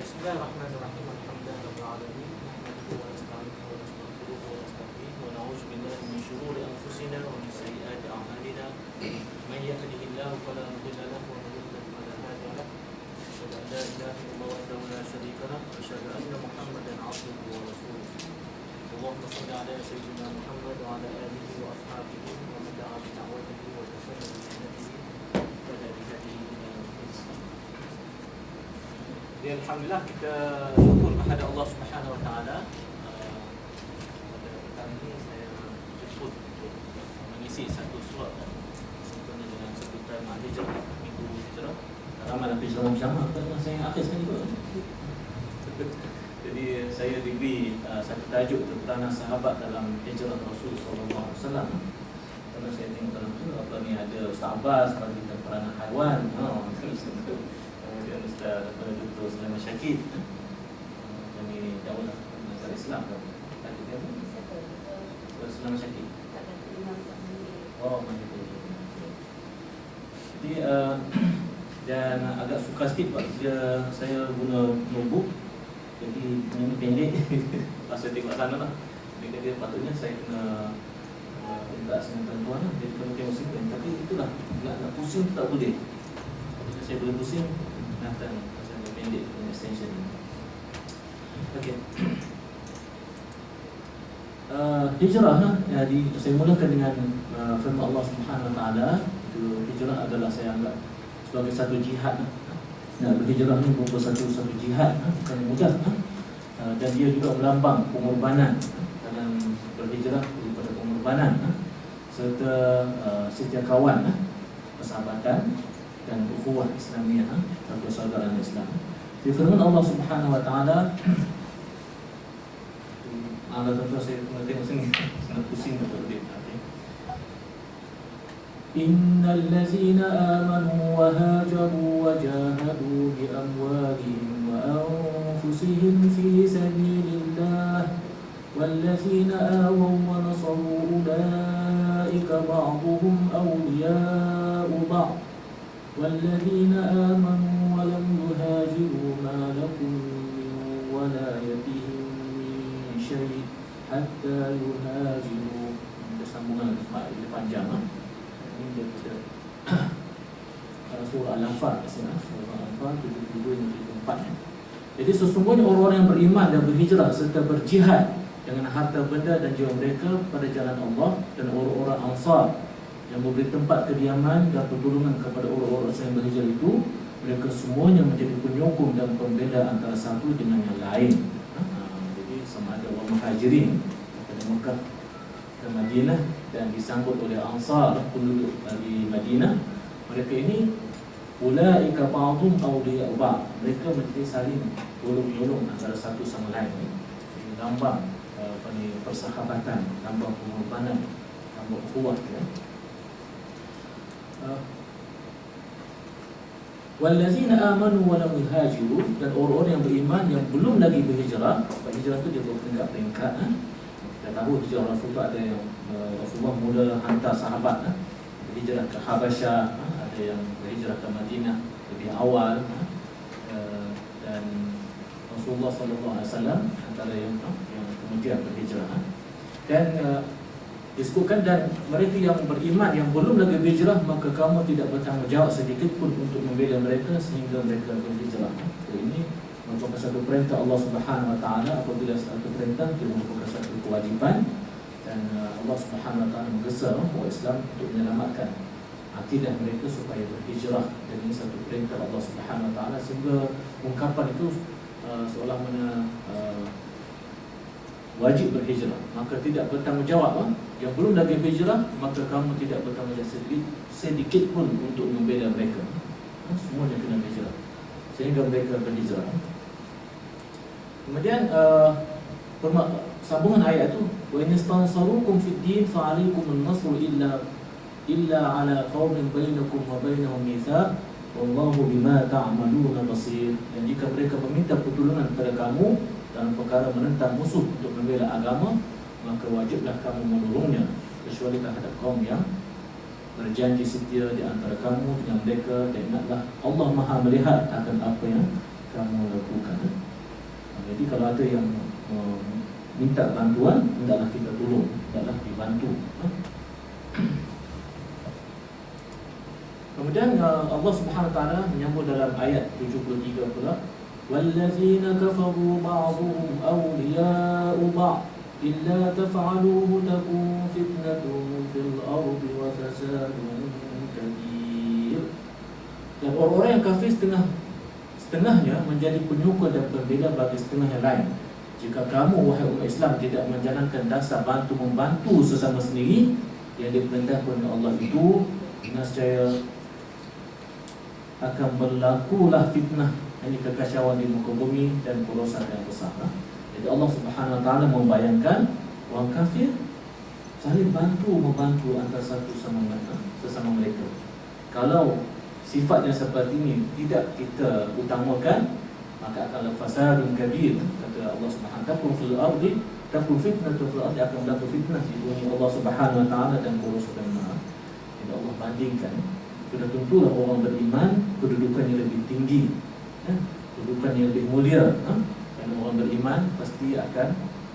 بسم الله الرحمن الرحيم الحمد لله رب العالمين نحمده ونستعينه ونستغفره ونستهديه ونعوذ بالله من شرور انفسنا ومن سيئات اعمالنا من يهده الله فلا مضل له ومن يضلل فلا هادي له اشهد ان لا اله الا الله وحده لا شريك له واشهد ان محمدا عبده ورسوله اللهم صل على سيدنا محمد وعلى اله واصحابه ومن دعا بدعوته وتسلم بسنته وهدى بهديه الى يوم الدين. Ya, alhamdulillah kita syukur kepada Allah Subhanahu Wa Taala. Pada petang ini saya jemput untuk mengisi satu surat sempena dengan sebutan Hijrah, Minggu Hijrah. Ramai Nabi Sallallahu Alaihi Wasallam saya akhir sekali juga. Jadi saya diberi satu tajuk peranan sahabat dalam hijrah Rasul Sallallahu Alaihi Wasallam. Kalau saya tengok dalam tu apa ni ada Ustaz Abbas bagi peranan haiwan. Kemudian Ustaz Dr. Sulaiman Syakir. Kami Daulah Masyarakat Islam. Tadi dia apa? Dr. Sulaiman Syakir. Oh, macam tu. Jadi dan agak sukar sikit sebab saya guna notebook. Jadi ini pendek. Pas saya tengok sana lah. Dia patutnya saya kena minta dengan tuan lah. Jadi kalau tengok sini. Tapi itulah nak pusing tak boleh. Saya boleh pusing datang pasal pendek dengan extension ni. Okey. Hijrah saya mulakan dengan firman Allah Subhanahu Wa Taala. Itu hijrah adalah saya anggap sebagai satu jihad. Nak berhijrah ni merupakan satu jihad, bukan mudah. Dan dia juga melambang pengorbanan dalam berhijrah, daripada pengorbanan serta setia kawan, persahabatan dan ukhuwah Islamiah, persaudaraan Islam. Di firman Allah Subhanahu Wa Taala, tuan-tuan saya tengok sini, sangat pusing betul dia. Innal ladzina amanu wa hajaru wa jahadu bi amwalihim wa anfusihim fi sabilillah wal ladzina awaw wa nasaru ulaika ba'dhum awliya'u ba'd والذين آمنوا ولم يهاجروا ما لكم من ولايتهم من شيء حتى يهاجروا. Sambungan lebih panjang. Ini daripada surah Al-Anfal, surah Al-Anfal 72 dan 74. Jadi sesungguhnya orang-orang yang beriman dan berhijrah serta berjihad dengan harta benda dan jiwa mereka pada jalan Allah, dan orang-orang Ansar yang memberi tempat kediaman dan pertolongan kepada orang-orang yang berhijrah itu, mereka semuanya menjadi penyokong dan pembela antara satu dengan yang lain. Jadi sama ada orang Muhajirin daripada Mekah ke Madinah dan disambut oleh Ansar, penduduk di Madinah. Mereka ini ulaika ba'dhum awliya'u ba'd. Mereka menjadi saling tolong-menolong antara satu sama lain. Ini lambang persahabatan, lambang pengorbanan, lambang ukhuwah, ya. Wallazina amanu wa lam yuhajiru, dan orang-orang yang beriman yang belum lagi berhijrah. Sebab hijrah tu dia berperingkat-peringkat. Kita tahu hijrah Rasulullah ada yang Rasulullah mula hantar sahabat berhijrah ke Habasyah, ada yang berhijrah ke Madinah lebih awal, dan Rasulullah sallallahu alaihi wasallam antara yang kemudian berhijrah. Dan disebutkan, dan mereka yang beriman yang belum lagi berhijrah, maka kamu tidak bertanggungjawab sedikit pun untuk membela mereka sehingga mereka berhijrah. Ini merupakan satu perintah Allah Subhanahu Wa Taala. Apabila satu perintah, itu merupakan satu kewajipan, dan Allah Subhanahu Wa Taala menggesa orang Islam untuk menyelamatkan akidah mereka supaya berhijrah. Dan ini satu perintah Allah Subhanahu Wa Taala, sehingga ungkapan itu seolah mana wajib berhijrah, maka tidak bertanggungjawab. Yang belum lagi berhijrah, maka kamu tidak bertanggungjawab sedikit pun untuk membela mereka. Semuanya kena berhijrah sehingga mereka berhijrah. Kemudian sambungan ayat itu, wa in istansarukum fid din fa 'alaykum an-nasru illa 'ala qaumin bainakum wa bainahum mitsaq wallahu bima ta'maluna basir. Dan jika mereka meminta pertolongan kepada kamu dalam perkara menentang musuh untuk membela agama, maka wajiblah kamu menolongnya, kecuali terhadap kaum yang berjanji setia di antara kamu dengan mereka. Dan ingatlah Allah Maha melihat akan apa yang kamu lakukan. Jadi kalau ada yang minta bantuan, hendaklah kita tolong, hendaklah dibantu. Kemudian Allah Subhanahu wa taala menyambut dalam ayat 73 pula, wallazina kafaru ba'dhum awliya'u ba'd illa taf'aluhu takun fitnatun fil ardi wa fasadun kabir. Dan orang-orang yang kafir setengahnya menjadi penyokong dan pembela bagi setengah yang lain. Jika kamu wahai umat Islam tidak menjalankan dasar bantu-membantu sesama sendiri yang diperintahkan oleh Allah itu, nescaya akan berlakulah fitnah, ini kekacauan di muka bumi dan kerosakan yang besar. Jadi Allah Subhanahu wa taala membayangkan orang kafir saling membantu antara satu sesama mereka. Kalau sifatnya seperti ini tidak kita utamakan, maka akan fasadun kabir. Kata Allah Subhanahu wa taala, fil ardi takun fitnatun fil ardi, akan berlaku fitnah di bumi Allah Subhanahu wa taala dan kerosakan besar. Jadi Allah bandingkan, sudah tentulah orang beriman kedudukannya lebih tinggi, kedudukannya lebih mulia. Kerana orang beriman pasti akan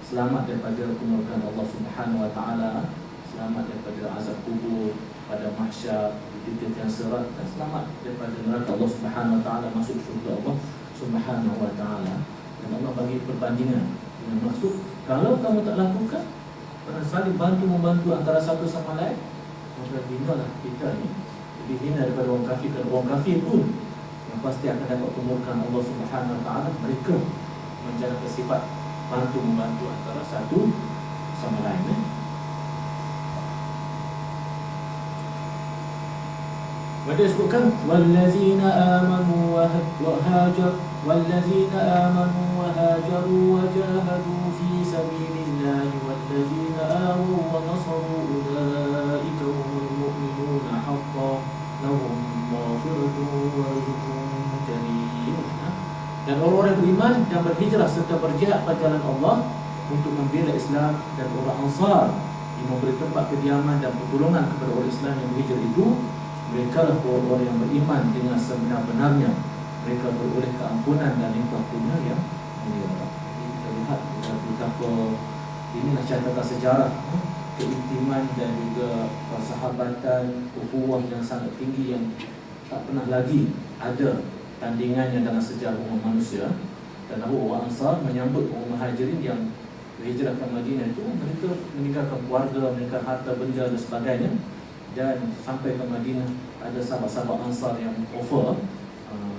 selamat daripada kemurkaan Allah Subhanahu wa taala, selamat daripada azab kubur pada mahsyar, di titik yang serat, dan selamat daripada neraka Allah Subhanahu wa taala, masuk syurga Allah Subhanahu wa taala. Dan Allah bagi perbandingan dengan maksud, kalau kamu tak lakukan saling membantu antara satu sama lain, maka binalah kita ni lebih hina daripada orang kafir. Dan orang kafir pun yang pasti akan dapat kemurkaan Allah Subhanahu wa taala, mereka menjalankan sifat membantu antara satu sama lain. Mereka disebutkan wallazina amanu wa hajaru wa jahadu fi sabilillahi wallazina awaw wa nasaru ulaika humul mu'minuna haqqan lahum maghfiratun wa rizqun karim. Dan orang-orang beriman yang berhijrah serta berjihad pada jalan Allah untuk membela Islam, dan orang Ansar yang memberi tempat kediaman dan pertolongan kepada orang Islam yang berhijrah itu, mereka lah orang-orang yang beriman dengan sebenar-benarnya. Mereka beroleh keampunan dan limpah kurnia yang mulia. Jadi kita lihat betapa inilah catatan sejarah keintiman dan juga persahabatan, ukhuwah yang sangat tinggi yang tak pernah lagi ada tandingannya dalam sejarah umat manusia. Dan orang Ansar menyambut orang Muhajirin yang berhijrah ke Madinah itu, mereka meninggalkan keluarga, meninggalkan harta benda dan sebagainya, dan sampai ke Madinah ada sahabat-sahabat Ansar yang offer,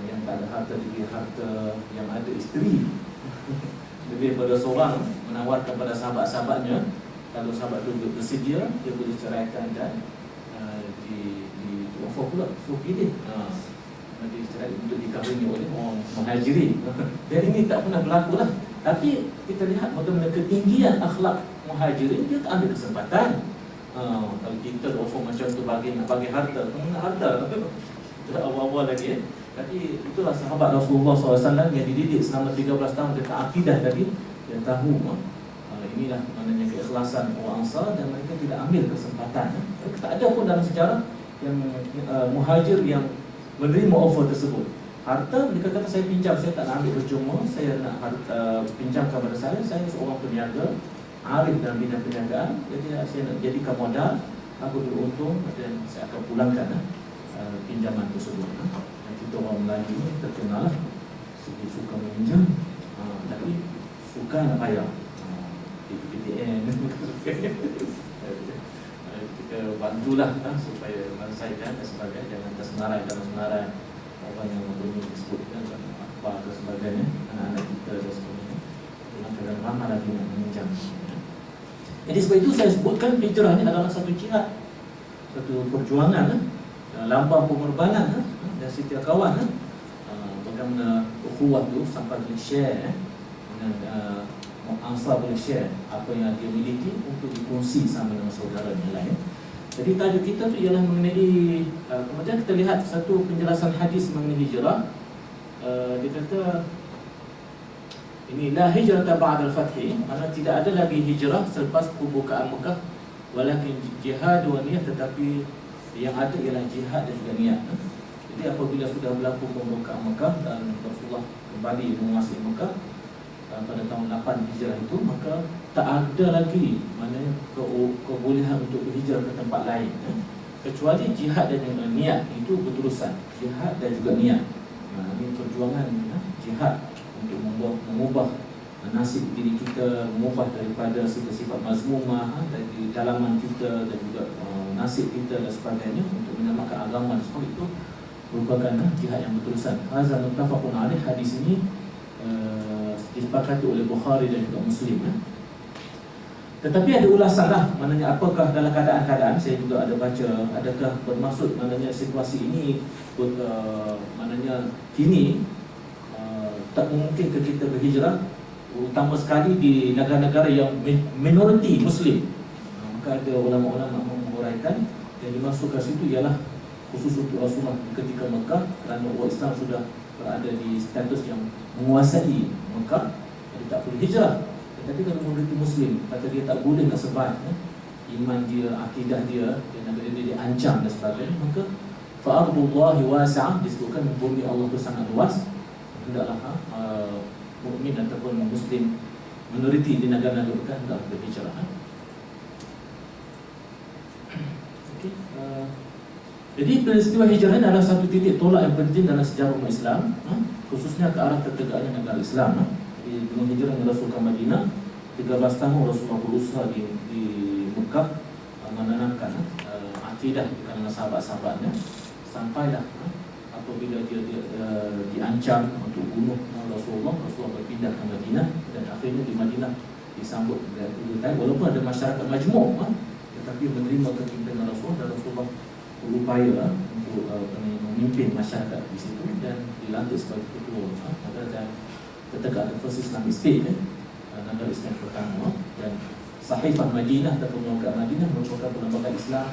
yang tak ada harta lebih harta, yang ada isteri lebih daripada seorang, menawarkan pada sahabat-sahabatnya, kalau sahabat itu bersedia, dia boleh ceraikan dan di offer pula, so pilih dicerai untuk dikahwini oleh orang Muhajirin. Dan ini tak pernah berlaku lah. Tapi kita lihat bagaimana ketinggian akhlak Muhajirin, dia tak ambil kesempatan. Kalau kita offer macam tu nak bagi harta, kita awal-awal lagi. Tapi itulah sahabat Rasulullah SAW yang dididik selama 13 tahun dekat akidah tadi. Dia tahu inilah maknanya keikhlasan orang Ansar, dan mereka tidak ambil kesempatan. Tak ada pun dalam sejarah yang Muhajir yang menerima offer tersebut. Harta, mereka kata saya pinjam, saya tak nak ambil percuma, saya nak harta pinjamkan pada saya seorang peniaga, arif dalam bidang perniagaan, jadi saya nak jadikan modal, aku beruntung dan saya akan pulangkan pinjaman tersebut. Dan kita orang Melayu ni terkenal lah segi suka meminjam, tapi suka nak bayar. PTN kita bantulah supaya menyelesaikan dan sebagainya, jangan tersenarai dalam senarai orang yang mempunyai disebutkan apa atau sebagainya, anak-anak kita dan sebagainya, dalam keadaan ramai lagi nak meminjam. Jadi sebab itu saya sebutkan hijrah ini adalah satu jihad, satu perjuangan, lambang pengorbanan dan setia kawan. Bagaimana ukhuwah itu sampai boleh share dengan Ansar, boleh share apa yang dia miliki untuk dikongsi sama dengan saudara yang lain. Jadi tajuk kita tu ialah mengenai kemudian kita lihat satu penjelasan hadis mengenai hijrah. Dia kata ini la hijrata ba'da al-fathi, maksudnya tidak ada lagi hijrah selepas pembukaan Mekah, walakin jihad wa niyah, tetapi yang ada ialah jihad dan juga niat. Jadi Jadi apabila sudah berlaku pembukaan Mekah dan Rasulullah kembali menguasai Mekah pada tahun 8 Hijrah itu, maka tak ada lagi maknanya kebolehan untuk berhijrah ke tempat lain, kecuali jihad dan niat itu berterusan. Jihad dan juga niat. Ini perjuangan jihad untuk mengubah nasib diri kita, mengubah daripada sifat mazmumah dari dalaman kita dan juga nasib kita dan sebagainya untuk menyelamatkan agama dan sebagainya, itu merupakan jihad yang berterusan. Hazal muttafaqun alaih. Hadis ini disepakati oleh Bukhari dan juga Muslim. Tetapi ada ulasan lah, maknanya apakah dalam keadaan-keadaan, saya juga ada baca, adakah bermaksud maknanya situasi ini maknanya kini tak mungkin kita berhijrah, utama sekali di negara-negara yang minoriti Muslim. Maka ada ulama-ulama menguraikan yang dimasukkan situ ialah khusus untuk Rasulullah ketika Mekah, kerana umat Islam sudah berada di status yang menguasai Mekah, jadi tak perlu hijrah. Tetapi kalau minoriti Muslim, kata dia tak boleh nak sebat iman dia, akidah dia, dan negara dia diancam dan sebagainya, maka fa'ardullahi wasi'ah, disebutkan bumi Allah itu sangat luas, hendaklah mukmin ataupun Muslim minoriti di negara-negara bukan hendaklah berhijrah. Okay. Jadi peristiwa hijrah ini adalah satu titik tolak yang penting dalam sejarah umat Islam, khususnya ke arah tertegaknya negara Islam. Jadi dengan hijrah Rasul ke Madinah, 13 tahun Rasulullah berusaha di Mekah menanamkan akidah di kalangan sahabat-sahabatnya, sampailah apabila dia diancam untuk bunuh Rasulullah berpindah ke Madinah, dan akhirnya di Madinah disambut dengan baik, walaupun ada masyarakat majmuk, tetapi menerima kepimpinan Rasulullah, dan Rasulullah berupaya untuk memimpin masyarakat di situ dan dilantik sebagai ketua negara dan ketegak First Islamic State, negara Islam pertama. Dan Sahifah Madinah atau Perlembagaan Madinah merupakan perlembagaan Islam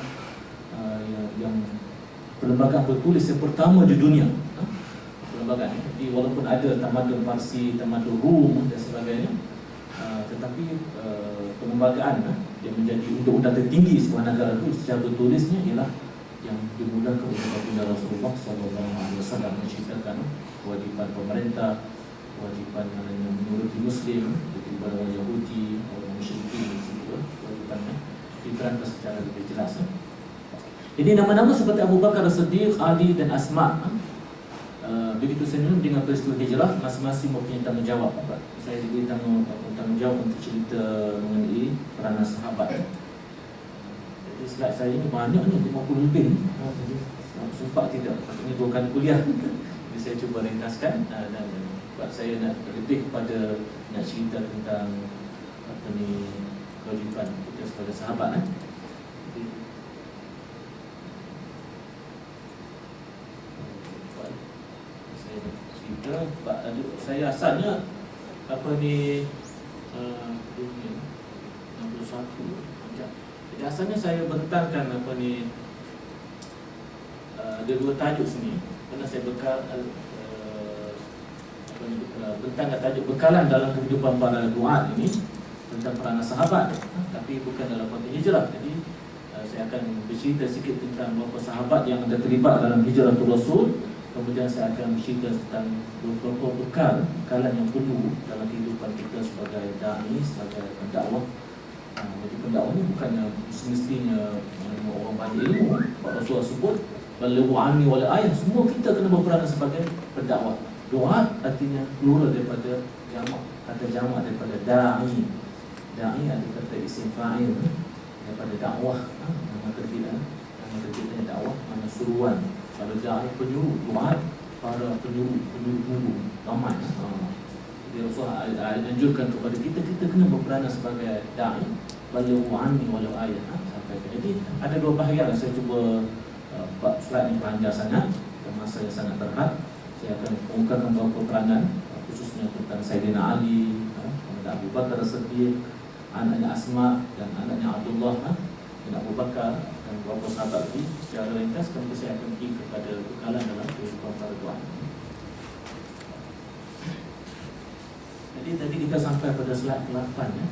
yang perlembagaan bertulis yang pertama di dunia. Perlembagaan jadi walaupun ada tamadun Parsi, tamadun Rum dan sebagainya, tetapi perlembagaan yang menjadi undang-undang tertinggi sebuah negara itu secara bertulisnya ialah yang dimulakan oleh baginda Rasulullah SAW, menceritakan kewajipan pemerintah, kewajipan menuruti Muslim, kewajipan orang Yahudi, orang musyrikin, kewajipannya diterangkan secara lebih jelas. Jadi nama-nama seperti Abu Bakar As-Siddiq, Ali dan Asma, begitu senang dengan peristiwa hijrah, masing-masing mempunyai tanggungjawab. Saya diberi tanggungjawab untuk cerita mengenai peranan sahabat. Jadi slide saya ini banyak ni, 50 lebih. Jadi sempat tidak, ini 2 kali kuliah. Jadi saya cuba ringkaskan, dan sebab saya nak lebih kepada nak cerita tentang kewajipan kita sebagai sahabat. Jadi, saya cerita, saya asalnya dunia 61. Jadi asalnya saya bentangkan ada 2 tajuk sini. Kerana saya bentangkan tajuk bekalan dalam kehidupan para duat ini tentang peranan sahabat, tapi bukan dalam konteks hijrah. Jadi saya akan bercerita sikit tentang beberapa sahabat yang ada terlibat dalam hijrah Rasul. Kemudian saya akan bercerita tentang beberapa bekalan yang perlu dalam kehidupan kita sebagai da'i, sebagai pendakwah. Jadi pendakwah ini bukannya semestinya orang banyak ilmu. Rasulullah sebut balighu anni wala ayah, semua kita kena berperanan sebagai pendakwah. Doa artinya plural daripada jamak, kata jamak daripada da'i. Da'i ada kata isim fa'il daripada dakwah, nama terkira dakwah, mana suruhan. Kalau da'i penyuruh, doa para penyuruh ramai. Jadi Rasulullah anjurkan kepada kita kena berperanan sebagai da'i, balighu anni walau ayat, sampai. Jadi ada 2 bahagian. Saya cuba slide ini panjang sangat dan masa yang sangat terhad. Saya akan mengungkapkan beberapa peranan, khususnya tentang Sayyidina Ali, Abu Bakar As-Siddiq, anaknya Asma dan anaknya Abdullah dan Abu Bakar, dan beberapa sahabat lagi. Secara ringkas, kemudian saya akan pergi kepada bekalan dalam kehidupan para tuan. Jadi tadi kita sampai pada slide 8 ya.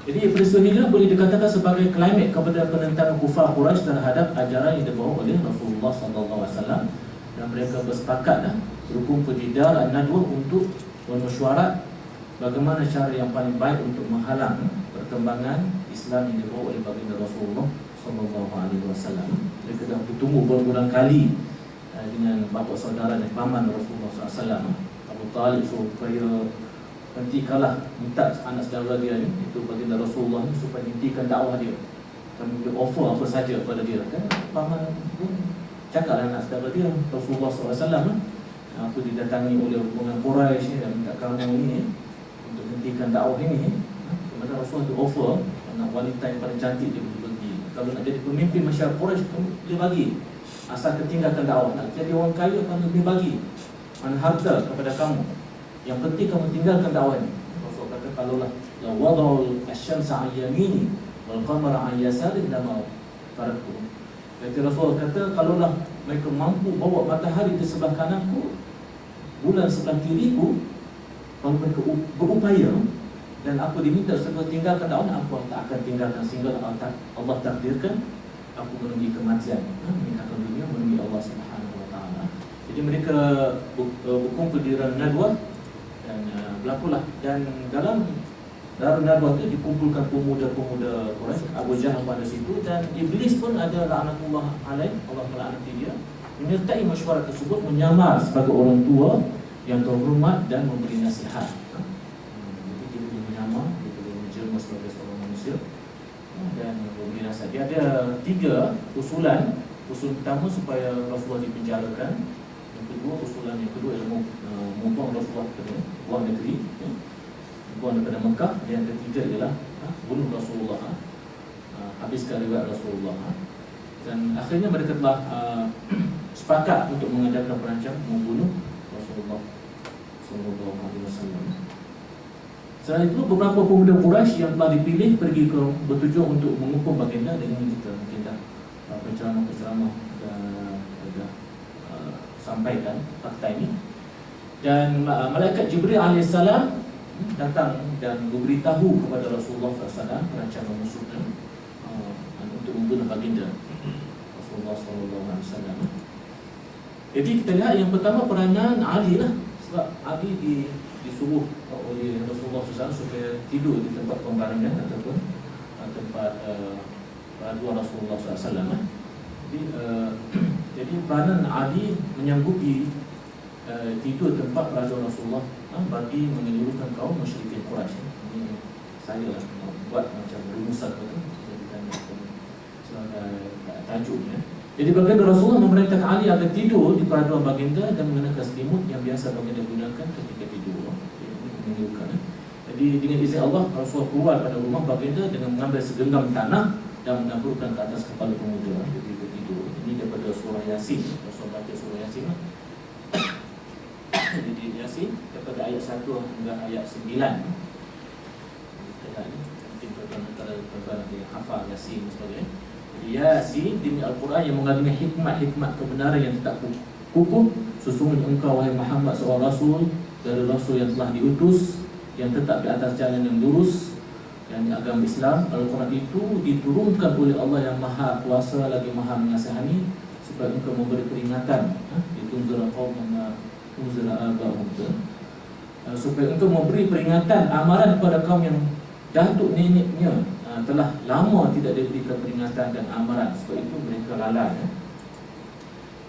Jadi peristiwa hijrah boleh dikatakan sebagai klimak kepada penentangan kufar Quraisy terhadap ajaran yang dibawa oleh Rasulullah SAW, dan mereka bersepakat berkumpul di Dar An-Nadwa untuk bermesyuarat bagaimana cara yang paling baik untuk menghalang perkembangan Islam yang dibawa oleh baginda Rasulullah SAW. Mereka dah bertemu berulang kali dengan bapa saudara dan paman Rasulullah SAW. Abu Talib supaya hentikanlah, minta anak saudara dia ni, itu baginda Rasulullah ni, supaya hentikan dakwah dia. Kami boleh offer apa saja kepada dia kan. Paman pun cakaplah anak saudara dia, Rasulullah SAW aku didatangi oleh rombongan Quraisy dan minta kamu ni untuk hentikan dakwah ini. Kemudian Rasulullah tu offer anak wanita yang paling cantik dia boleh bagi. Kalau nak jadi pemimpin masyarakat Quraisy kamu boleh bagi, asal tinggalkan dakwah. Nak jadi orang kaya kamu boleh bagi mana harta kepada kamu, yang penting kamu tinggalkan dakwah ini. Rasul kata kalaulah la wada'ul asy-syamsa 'an yamini wal qamara 'an yasari lama taraktu. Jadi Rasul kata kalaulah mereka mampu bawa matahari di sebelah kananku, bulan sebelah kiriku, kalau mereka berupaya dan aku diminta supaya tinggalkan dakwah, aku tak akan tinggalkan sehingga Allah takdirkan aku menemui kematian, meninggalkan dunia menemui Allah Subhanahu Wa Taala. Jadi mereka berkumpul di Darun Nadwa dan berlakulah, dan dalam Darun Nadwa itu dikumpulkan pemuda-pemuda Quraisy. Abu Jahal pada situ dan Iblis pun ada, laknatullah alaih, Allah melaknati dia, menyertai mesyuarat tersebut, menyamar sebagai orang tua yang terhormat dan memberi nasihat. Jadi dia boleh menyamar, dia boleh menjelma sebagai seorang manusia dan memberi nasihat. Dia ada 3 usulan. Usul pertama supaya Rasulullah dipenjarakan. Yang kedua, usulan yang kedua ialah membuang Rasulullah ke luar negeri, buang daripada Mekah. Yang ketiga ialah bunuh Rasulullah, habiskan riwayat Rasulullah. Dan akhirnya mereka telah sepakat untuk mengadakan perancang membunuh Rasulullah SAW. Selain itu, beberapa pemuda Quraisy yang telah dipilih pergi ke bertujuan untuk menghukum baginda, dan ini kita mungkin dah penceramah-penceramah dah sampaikan fakta ini. Dan malaikat Jibril AS datang dan memberitahu kepada Rasulullah SAW perancangan musuhnya untuk membunuh baginda Rasulullah SAW. Jadi kita lihat yang pertama peranan Ali lah, sebab Ali disuruh oleh Rasulullah SAW supaya tidur di tempat pembaringan ataupun tempat peraduan Rasulullah SAW. Jadi peranan Ali menyanggupi tidur tempat peraduan Rasulullah bagi menyeluruhkan kaum musyrikin Quraisy. Ini saya lah buat macam rumusan betul, jadikan sebagai tajuknya. Jadi baginda Rasulullah memerintahkan Ali agar tidur di peraduan baginda dan mengenakan selimut yang biasa baginda gunakan ketika tidur. Ini menunjukkan. Jadi dengan izin Allah, Rasulullah keluar pada rumah baginda dengan mengambil segenggam tanah dan menaburkan ke atas kepala pemuda ketika tidur. Ini daripada surah Yasin. Rasulullah baca surah Yasin. Jadi Yasin daripada ayat 1 hingga ayat 9. Mungkin tuan-tuan yang hafal Yasin sebagainya. Yasin demi Al-Quran yang mengandungi hikmat-hikmat kebenaran yang tak kukuh. Sesungguhnya engkau wahai Muhammad seorang Rasul dari Rasul yang telah diutus, yang tetap di atas jalan yang lurus, yang agama Islam. Al-Quran itu diturunkan oleh Allah yang Maha Kuasa lagi Maha Mengasihani, supaya engkau memberi peringatan, ditunzura qauman unzira abahum, supaya engkau memberi peringatan amaran kepada kaum yang datuk neneknya telah lama tidak diberikan peringatan dan amaran, sebab itu mereka lalai.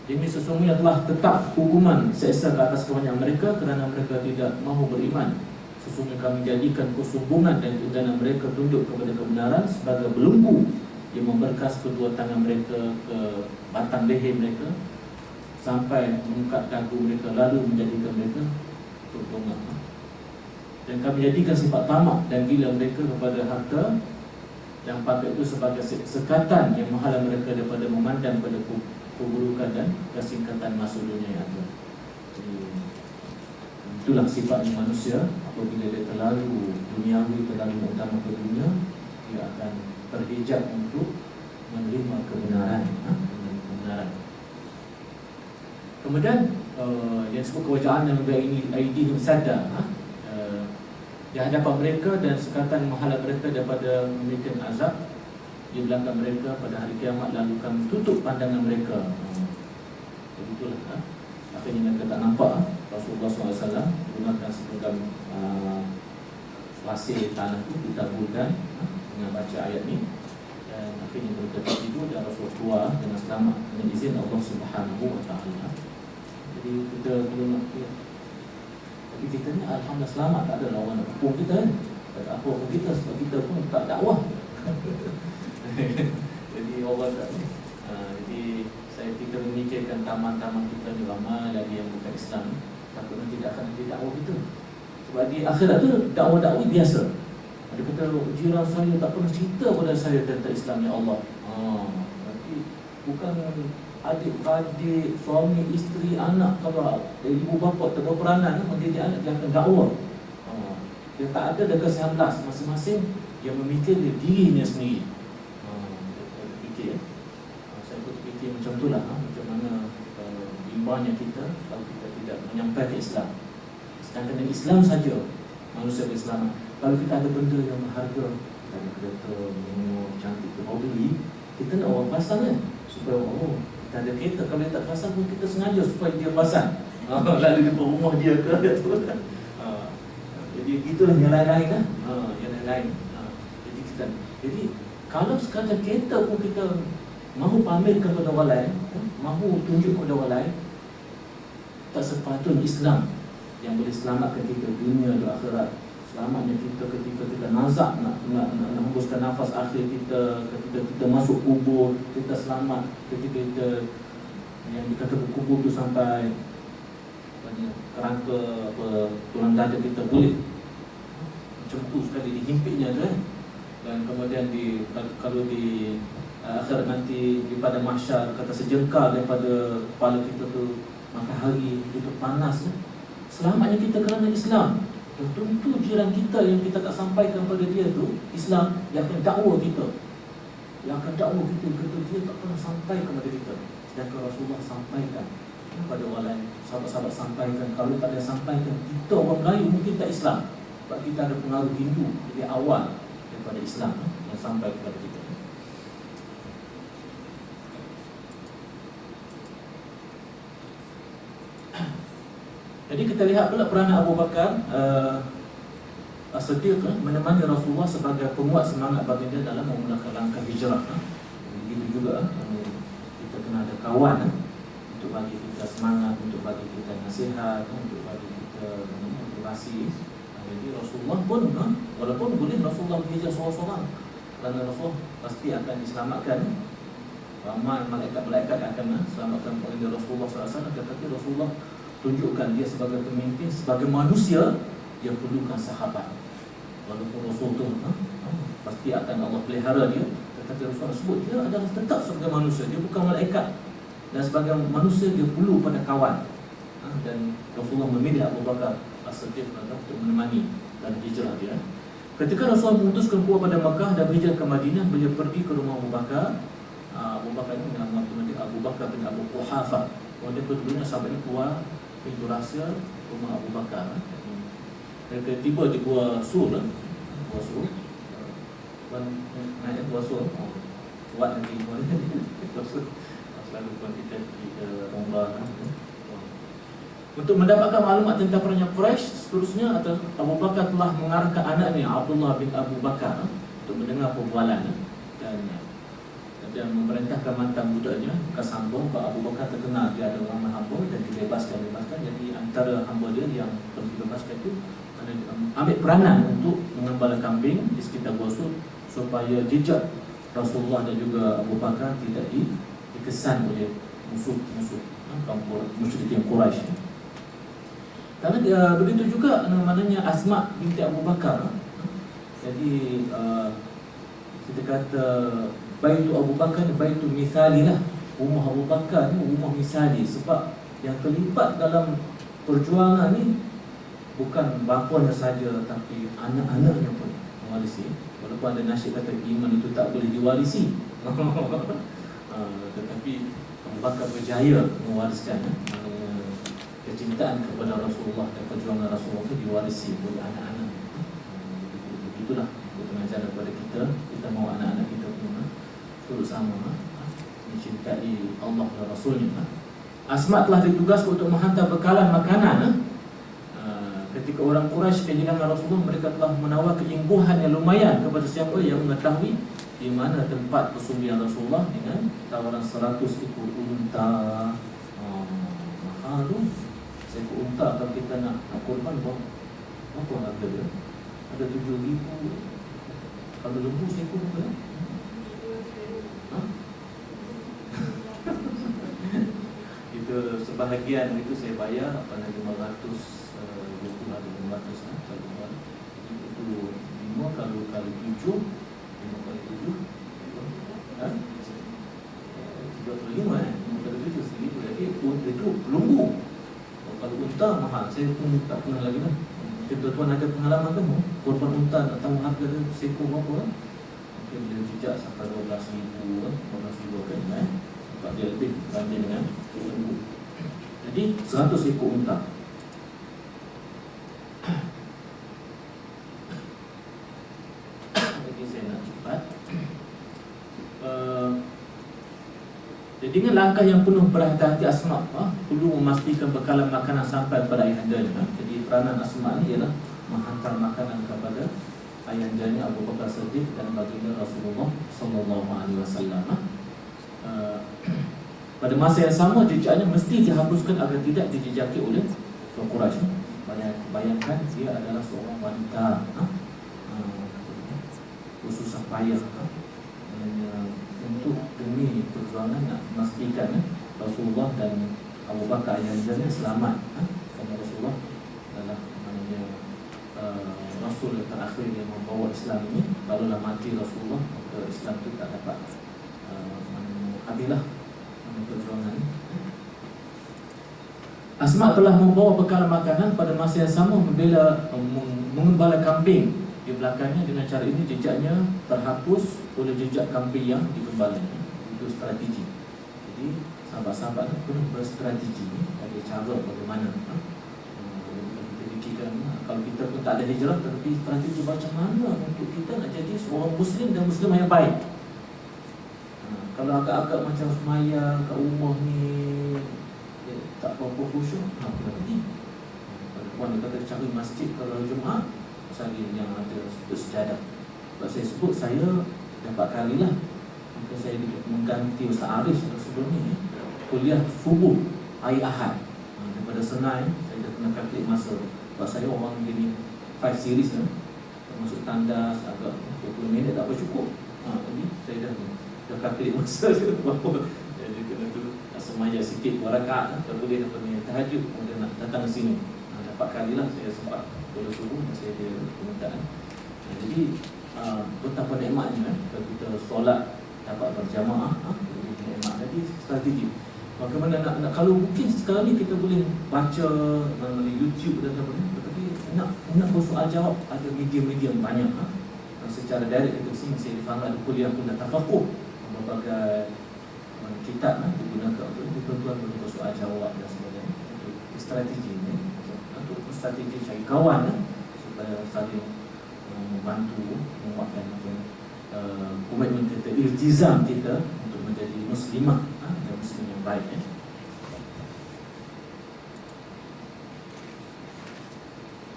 Ini sesungguhnya telah tetap hukuman seksa ke atas kebanyakan mereka kerana mereka tidak mahu beriman. Sesungguhnya kami jadikan kesombongan dan keengganan mereka tunduk kepada kebenaran sebagai belenggu yang memberkas kedua tangan mereka ke batang leher mereka sampai mengikat dagu mereka, lalu menjadikan mereka terbongkar. Dan kami jadikan sifat tamak dan gila mereka kepada harta yang pakai itu sebagai sekatan yang menghalang mereka daripada memandang pada keburukan dan kesingkatan masa dunia yang ada. Jadi, itulah sifatnya manusia. Apabila dia terlalu duniawi, terlalu mengutamakan dunia, dia akan terhijab untuk menerima kebenaran. Kemudian yang disebut kewajaan yang ini aidihim sadda, di hadapan mereka dan sekatan menghalang mereka daripada memikirkan azab di belakang mereka pada hari kiamat, lalu kami tutup pandangan mereka. Begitulah. Akhirnya mereka tak nampak Rasulullah SAW gunakan sepegang pasir tanah itu ditaburkan dengan baca ayat ni, dan akhirnya mereka tertidur dan Rasul keluar dengan selamat dengan izin Allah Subhanahu Wa Taala. Jadi kita perlu nak fikir, tapi kita ni alhamdulillah selamat, tak ada orang nak hukum kita kan. Tak apa pun kita, sebab kita pun tak dakwah. Jadi orang tak ni. Jadi kita memikirkan taman-taman kita ni ramai lagi yang bukan Islam, takutnya tidak akan jadi dakwah kita. Sebab di akhirat tu dakwah-dakwah biasa. Ada kata jiran saya tak pernah cerita pada saya tentang Islam, ya Allah. Berarti bukan adik-adik, suami, isteri, anak, kalau ibu bapa tak berperanan mendidik anak, dia akan dakwah. Dia tak ada dekat 19, masing-masing dia memikir dirinya sendiri. Dia fikir, saya pun fikir macam itulah, macam mana bimbangnya kita kalau kita tidak menyampaikan Islam. Sedangkan Islam saja manusia berislam. Kalau kita ada benda yang berharga, kita ada kereta, rumah cantik, kita mau beli, kita nak orang pasang kan, supaya kita ada kereta. Kalau dia tak pasang pun kita sengaja supaya dia pasang. Lalu di rumah dia ke tu. Jadi itulah yang lain-lain kan. Yang lain-lain. Jadi kalau sekadar kereta pun kita mahu pamerkan kepada orang lain, mahu tunjuk kepada orang lain, tak sepatutnya Islam yang boleh selamatkan kita dunia dan akhirat. Selamatnya kita ketika kita nazak nak hembuskan nafas akhir kita, ketika kita masuk kubur, kita selamat. Ketika kita yang dikata kubur tu sampai kerangka tulang dada kita boleh macam tu sekali dihimpitnya tu kan. Dan kemudian kalau di akhirat nanti di pada mahsyar kata sejengkal daripada kepala kita tu matahari itu panas kan. Selamatnya kita kerana Islam. Dan tentu jiran kita yang kita tak sampaikan pada dia tu Islam, yang akan dakwa kita, yang akan dakwa kita, kata dia tak pernah sampai kepada kita. Sedangkan Rasulullah sampaikan kepada orang lain, sahabat-sahabat sampaikan. Kalau tak ada sampaikan, kita orang Melayu mungkin tak Islam, sebab kita ada pengaruh Hindu dari awal daripada Islam yang sampai kepada kita. Jadi kita lihat pula peranan Abu Bakar As-Siddiq menemani Rasulullah sebagai penguat semangat baginda dalam memulakan langkah hijrah. Begitu juga kita kena ada kawan untuk bagi kita semangat, untuk bagi kita nasihat, untuk bagi kita motivasi. Jadi Rasulullah pun walaupun boleh Rasulullah berhijrah seorang-seorang, kerana Rasulullah pasti akan diselamatkan. Ramai malaikat-malaikat akan selamatkan baginda Rasulullah SAW. Tetapi Rasulullah tunjukkan dia sebagai pemimpin, sebagai manusia, dia perlukan sahabat. Walaupun Rasul tu pasti akan Allah pelihara dia, tetapi Rasul sebut dia adalah tetap sebagai manusia, dia bukan malaikat. Dan sebagai manusia dia perlu pada kawan. Dan Rasulullah memilih Abu Bakar As-Siddiq untuk menemani dalam hijrah dia. Ketika Rasulullah memutuskan keluar pada Makkah dan berhijrah ke Madinah, beliau pergi ke rumah Abu Bakar. Abu Bakar ini nama Abu Bakar bin Abu Quhafa. Kemudian kedua-duanya sahabat ini keluar pintu rahsia rumah Abu Bakar. Mereka tiba di Gua Sur. Gua Sur. Naik Gua Sur. Buat nanti Gua Sur. Selalu pun kita pergi ke Umrah. Untuk mendapatkan maklumat tentang perannya Quraisy, seterusnya Abu Bakar telah mengarahkan anaknya Abdullah bin Abu Bakar untuk mendengar perbualan dan memerintahkan mantan budaknya bekas hamba. Abu Bakar terkenal dia ada orang hamba dan dibebaskan. Jadi antara hamba dia yang perlu dibebaskan itu ambil peranan untuk mengembala kambing di sekitar Gua Sur supaya jejak Rasulullah dan juga Abu Bakar tidak dikesan oleh musuh-musuh musyrikin Quraisy. Karena dia, begitu juga namanya Asma binti Abu Bakar. Jadi kita kata Baitu Abu Bakar ni baitu misali lah. Rumah Abu Bakar ni rumah misali. Sebab yang terlibat dalam perjuangan ni bukan bapanya saja, tapi anak-anaknya pun mewarisi. Walaupun ada nasyid kata iman itu tak boleh diwarisi. Tetapi Abu Bakar berjaya mewariskan kecintaan kepada Rasulullah dan perjuangan Rasulullah itu diwarisi oleh anak-anak. itulah pengajaran kepada kita. Kita mahu anak-anak kita pun turut sama mencintai Allah dan Rasulnya. Asma telah ditugaskan untuk menghantar bekalan makanan. Ketika orang Quraisy kehilangan Rasulullah, mereka telah menawar keimbuhan yang lumayan kepada siapa yang mengetahui di mana tempat persembunyian Rasulullah dengan tawaran 100 ekor unta. Mahal tu. Seekor unta kalau kita nak kurban berapa harga dia? Ada 7,000. Kalau lembu seekor berapa? Itu sebahagian itu saya bayar 500 20 atau 500 itu 5 kalau kali 7 5 kali 7 35 5 kali 7 seribu. Jadi itu lembu. Kalau unta mahal, saya pun tak pernah lagi lah. Tuan-tuan ada pengalaman kan korban unta tak tahu harga dia seekor berapa kan? Mungkin dia jejak sampai 12,000 kan, sebab dia lebih berbanding dengan lembu. Jadi 100 ekor unta. Jadi saya nak cepat. Jadi dengan langkah yang penuh berhati-hati Asma perlu memastikan bekalan makanan sampai kepada ayahandanya. Jadi peranan Asma ni ialah menghantar makanan kepada ayahandanya Abu Bakar Siddiq dan baginda Rasulullah sallallahu alaihi wasallam. Pada masa yang sama jejaknya mesti dihapuskan agar tidak dijejaki oleh orang Quraisy. Bayangkan dia adalah seorang wanita susah payah untuk demi perjuangan nak memastikan Rasulullah dan Abu Bakar yang selamat. Kerana Rasulullah adalah Rasul yang terakhir yang membawa Islam ini. Barulah mati Rasulullah, maka Islam itu tak dapat adilah perjuangan. Asma telah membawa bekalan makanan pada masa yang sama mengembala kambing di belakangnya. Dengan cara ini jejaknya terhapus oleh jejak kambing yang digembalanya. Itu strategi. Jadi sahabat-sahabat penuh berstrategi. Ada cara bagaimana kita fikirkan kalau kita pun tak ada hijrah, tetapi strategi macam mana untuk kita nak jadi seorang Muslim dan Muslimah yang baik. Kalau agak-agak macam semayang kat rumah ni tak apa-apa khusyuk, berarti puan dia kata cari masjid kalau Jumaat pasal yang ada sejadah. Sebab saya sebut saya dapat kali lah, maka saya mengganti Ustaz Arif sebelum ni kuliah subuh hari Ahad. Daripada Senai saya dah kena kalkulate masa. Sebab saya orang gini 5 series kan, termasuk tandas agak 20 minit tak apa cukup. Jadi saya dah kalkulate masa je berapa. Jadi kena tu semaya sikit 2 rakaat tak boleh dapat ni tahajud kemudian nak datang ke sini. Dapat kali lah saya sempat kuliah subuh saya ada permintaan. Jadi betapa nikmatnya kalau kita solat dapat berjamaah, nikmat. Jadi strategi bagaimana nak kalau mungkin sekarang ni kita boleh baca melalui YouTube dan sebagainya, tetapi nak bersoal jawab ada medium-medium banyak. Secara direct kita sini saya faham ada kuliah pun dah tafakuh berbagai kitab digunakan untuk tuan-tuan boleh bersoal jawab dan sebagainya. Strategi ni untuk strategi cari kawan supaya saling membantu menguatkan komitmen kita, iltizam kita untuk menjadi muslimah dan muslim yang baik.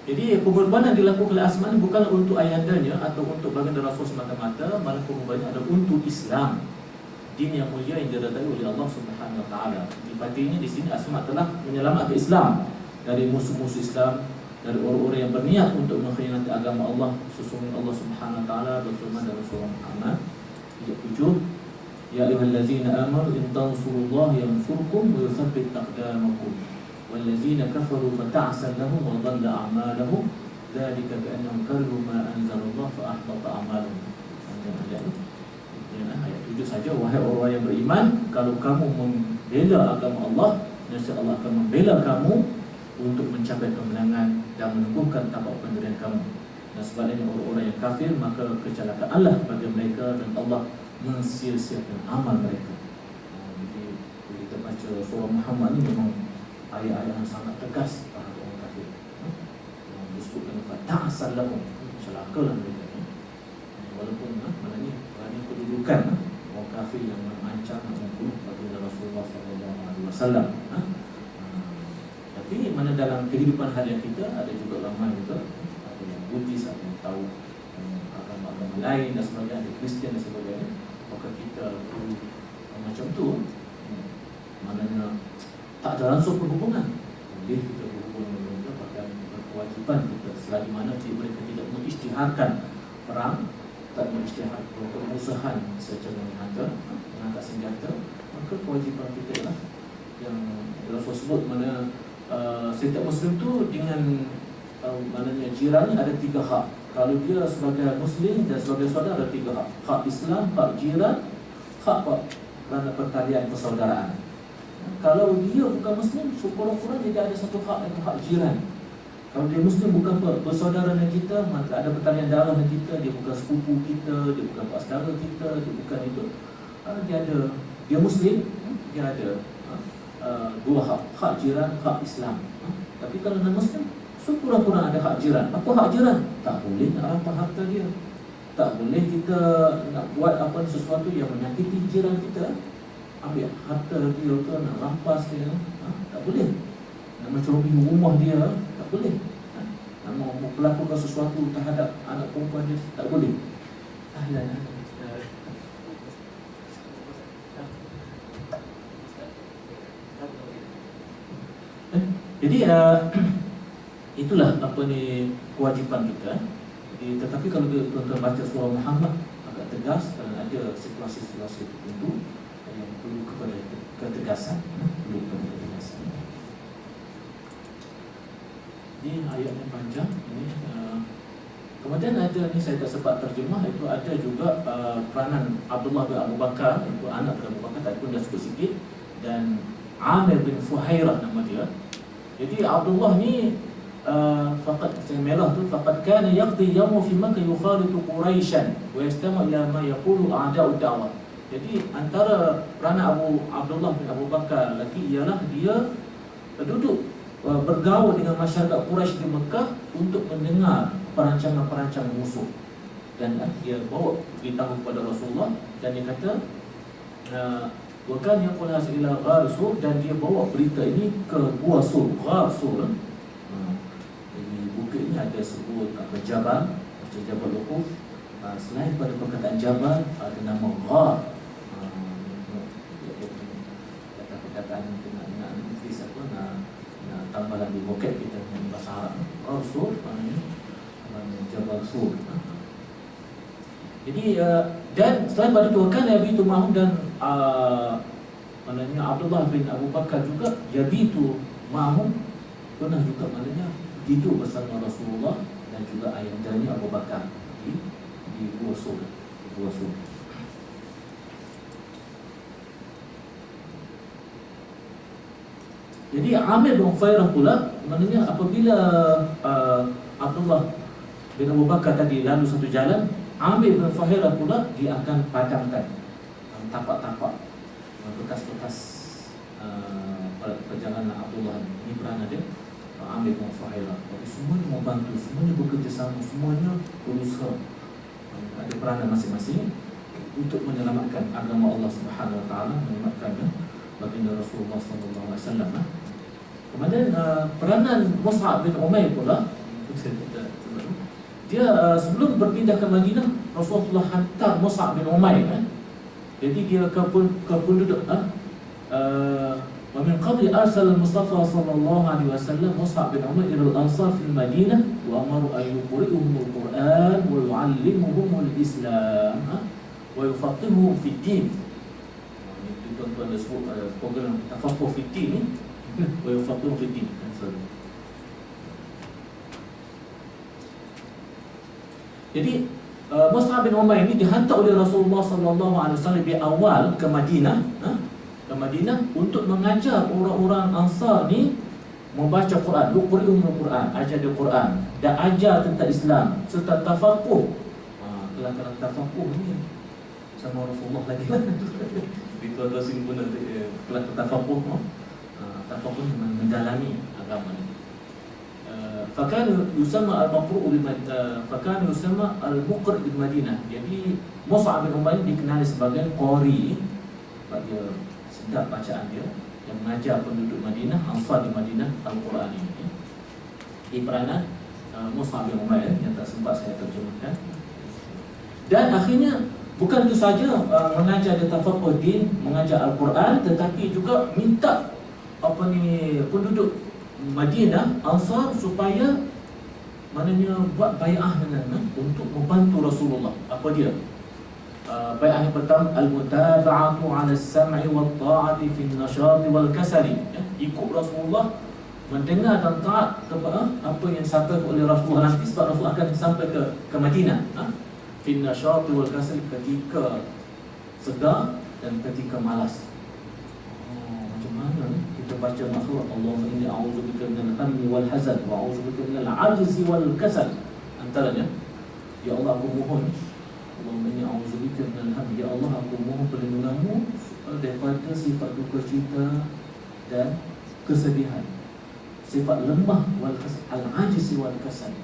Jadi pengorbanan dilakukan oleh Asma ini bukan untuk ayahandanya atau untuk baginda Rasul semata-mata, malah pengorbanan adalah untuk Islam, din yang mulia yang diridai oleh Allah Subhanahu Wa Taala. Artinya di sini Asma telah menyelamatkan Islam dari musuh-musuh Islam, dari orang-orang yang berniat untuk mengkhianati agama Allah. Sesungguhnya Allah Subhanahu Wa Taala berfirman dalam surah Muhammad ayat 7, Ya ayyuhallazina amanu in tansurullaha yansurkum wa yuthabbit aqdamakum wallazina kafaru fata'sal lahum wa dhalla a'maluhum dzalika bi'annahum karihu ma anzalallahu fa ahbata a'maluhum. Ayat 7 saja, wahai orang yang beriman, kalau kamu membela agama Allah, nescaya Allah akan membela kamu untuk mencapai kemenangan dan meneguhkan tapak pendirian kamu. Dan sebaliknya orang-orang yang kafir, maka kecelakaan Allah bagi mereka dan Allah mensia-siakan amal mereka. Jadi kita baca surah Muhammad ni memang ayat-ayat yang sangat tegas terhadap orang kafir. Disebutkan ta'asal lahum, celakalah mereka. Wasallam. Tapi mana dalam kehidupan harian kita ada juga ramai juga ada yang Buddhis, ada yang tahu agama-agama lain dan sebagainya, ada Kristian dan sebagainya. Maka kita perlu macam tu, maknanya tak ada langsung perhubungan. Boleh kita berhubung dengan mereka, bahkan berkewajipan kita selagi mana mereka tidak mengisytiharkan perang, tak mengisytihar pengusahaan secara nyata, mengangkat senjata, maka kewajipan kita ialah yang Rasul sebut mana setiap Muslim tu dengan maknanya jiran ada 3 hak. Kalau dia sebagai Muslim dan sebagai saudara ada 3 hak: hak Islam, hak jiran, hak kerana pertalian persaudaraan. Kalau dia bukan Muslim, kurang-kurang dia ada satu hak, iaitu hak jiran. Kalau dia Muslim bukan bersaudara dengan kita, maka ada pertalian darah dengan kita, dia bukan sepupu kita, dia bukan pak saudara kita, dia bukan itu. Dia Muslim, dia ada 2 hak: hak jiran, hak Islam. Tapi kalau non-Muslim, kurang-kurang ada hak jiran. Apa hak jiran? Tak boleh nak rampas harta dia. Tak boleh kita nak buat sesuatu yang menyakiti jiran kita. Ambil harta dia ke, nak rampas dia, tak boleh. Nak mencerobohi rumah dia, tak boleh. Nak melakukan sesuatu terhadap anak perempuan dia, tak boleh. Jadi itulah kewajipan kita. Jadi, tetapi kalau tuan-tuan baca surah Muhammad agak tegas, ada situasi-situasi tertentu yang perlu kepada ketegasan, Ini ayatnya panjang. Kemudian ada ni saya tak sempat terjemah, itu ada juga peranan Abdullah bin Abu Bakar, itu anak Abu Bakar, tadi pun dah sebut sikit, dan Amir bin Fuhairah nama dia. Jadi Abdullah ni faqad merah tu faqad kana yaqdi yawma fi Makkah yukhalitu Quraisyan wa yastama' ila ma yaqulu a'da'u da'wah. Jadi antara peranan Abdullah bin Abu Bakar lagi ialah dia duduk bergaul dengan masyarakat Quraisy di Mekah untuk mendengar perancangan-perancangan musuh. Dan dia bawa beritahu kepada Rasulullah, dan dia kata Wakan yang qulha ila ghar sur, dan dia bawa berita ini ke Gua Sur, Ghar Sur. Jadi bukit ini ada sebut Jabal, macam Jabal Luquf. Selain pada perkataan Jabal, ada nama Ghar. Kata-kataan nak tulis apa, nak tambahan di vocab kita dengan bahasa Arab. Ghar Sur maknanya Jabal Sur. Jadi dan selain pada itu kan Nabi itu mahu, dan maknanya Abdullah bin Abu Bakar juga yabitu mahu, pernah juga maknanya tidur bersama Rasulullah dan juga ayahnya Abu Bakar di Gua Sur. Jadi Amir bin Fuhairah pula, maknanya apabila Abdullah bin Abu Bakar tadi lalu satu jalan, Amir bin Fuhairah pula dia akan padamkan tapak-tapak bekas-bekas perjalanan Abdullah ini. Peranan dia Amir bin Fuhairah. Tapi semuanya membantu, semuanya bekerjasama, semuanya berusaha. Ada peranan masing-masing untuk menyelamatkan agama Allah Subhanahu Wa Taala, menyelamatkan baginda Rasulullah Sallallahu Alaihi Wasallam. Kemudian peranan Mus'ab bin Umair pula, dia sebelum berpindah ke Madinah, Rasulullah hantar Mus'ab bin Umair. Jadi dia ke penduduk wa min qabli arsal Mustafa sallallahu alaihi wasallam Mus'ab bin Umair ila al-ansar fi Madinah wa amaru an yuqri'uhum al-Quran wa yu'allimuhum al-Islam wa yufaqihuhum fi din. Itu tuan-tuan dah sebut program tafaqquh fi din ni, wa yufaqihuhum fi din. Jadi Mus'ab bin Umair ini dihantar oleh Rasulullah sallallahu alaihi wasallam di awal ke Madinah, untuk mengajar orang-orang Ansar ni membaca Quran, yuqri'uhum al-Quran, ajar dia Quran, dan ajar tentang Islam serta tafaqquh. Kelakaran tafaqquh ni sama Rasulullah lagi. Itu ada sini pun kelakaran tafaqquh. Tafaqquh mendalami agama ni. Fakan yusamma al-maqru' fakan yusamma al-muqri' di Madinah. Jadi Mus'ab bin Umair dikenali sebagai qari, sebab dia sedap bacaan dia. yang mengajar penduduk Madinah, Ansar di Madinah Al-Quran ini. Di peranan Mus'ab bin Umair yang tak sempat saya terjemahkan. Dan akhirnya bukan itu saja mengajar dia tafaqquh din, mengajar Al-Quran, tetapi juga minta penduduk Madinah Ansar supaya buat bai'ah dengan untuk membantu Rasulullah. Apa dia? Bai'ah yang pertama, al-mutaba'atu 'ala as-sam'i wat-ta'ati fi an-nashati wal-kasali. Ikut Rasulullah, mendengar dan taat kepada apa yang disampaikan oleh Rasulullah nanti, sebab Rasulullah akan sampai ke Madinah. Fi an-nashati wal-kasali, ketika segar dan ketika malas. Macam mana kita baca makhluk Allahumma inni a'udzubika minal hammi wal hazan wa a'udzubika minal 'ajzi wal kasal. Antaranya, ya Allah aku mohon, Allahumma inni a'udzubika minal hammi, ya Allah aku mohon perlindunganmu daripada sifat duka cita dan kesedihan, sifat lemah wal kasal, al-'ajzi wal kasal.